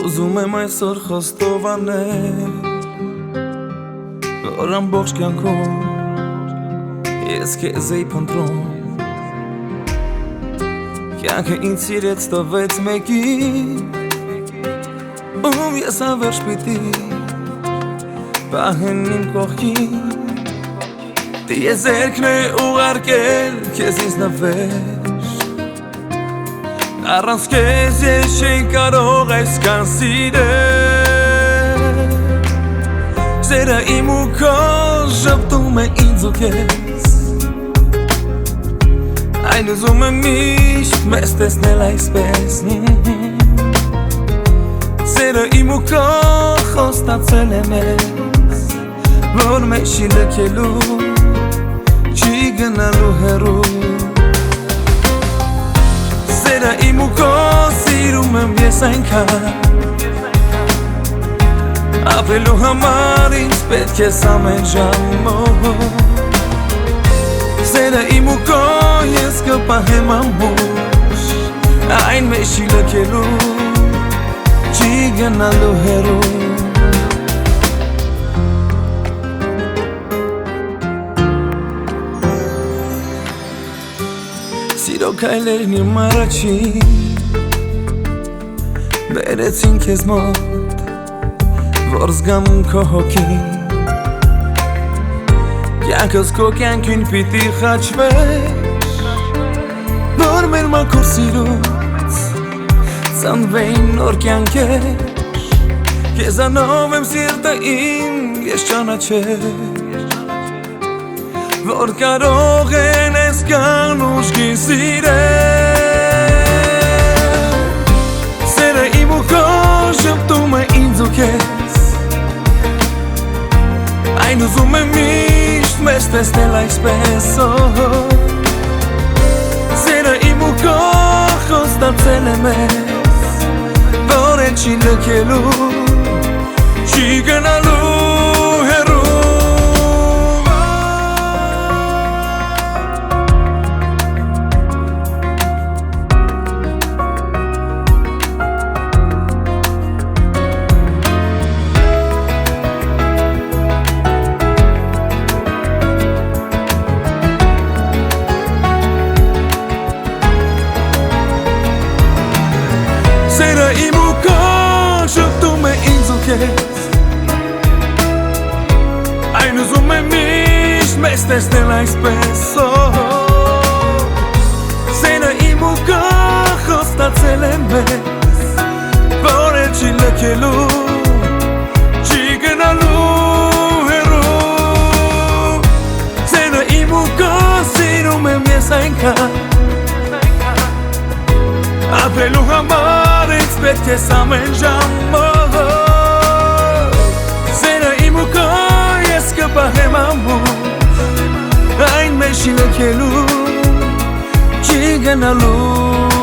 Ուզում եմ այսօր խոստով անել, որ ամբողջ կյանքում ես քեզ էի փնտրում, կյանքը ինձ սիրեց տվեց մեկին, ում ես անվերջ պիտի պահեմ իմ կողքին, տիեզերքն է ուղարկել քեզ ինձ նվեր, առանց քեզ ես չէի կարող այսքան սիրել, սերը իմ ու քո շփվում է ինձ ու քեզ, այն ուզում եմ միշտ մեզ տեսնել այսպես, սերը իմ ու քո խոստացել է մեզ, որ մեզ չի լքելու, չի գնալու հեռու, սերը իմ ու քո սիրում եմ ես այնքան, ապրելու համար ինձ պետք է ամեն ժամ, սերը իմ ու քո ես կպահեմ ամբողջ, այն մեզ չի լքելու, չի գնալու հեռու, սիրո քայլերն իմ առաջին բերեցին քեզ մոտ, որ զգամ քո հոգին, կյանքս քո կյանքին պիտի խաչվեր, որ մեր մաքուր սիրուց ծնվեին նոր կյանքեր, քեզանով եմ սիրտը իմ ես ճանաչել, որ կարող են այսքան ուժգի սիրել, սերը իմ ու քո շփվում է ինձ ու քեզ, այն ուզում եմ միշտ մեզ տեսնել այսպես, սերը իմ ու քո խոստացել է մեզ, որ էլ չի լքելու, չի գնալու հեռու, սերը իմ ու քո շփվում է ինձ ու քեզ, այն ուզում եմ միշտ մեզ տեսնել այսպես, սերը իմ ու քո խոստացել է մեզ, որ էլ չի լքելու, չի գնալու հեռու, սերը իմ ու քո սիրում եմ ես այնքան, ապրելու համար ինձ պետք է ամեն ժամ, սերը իմ ու քո ես կպահեմ ամբողջ, այն մեզ չի լքելու, չի գնալու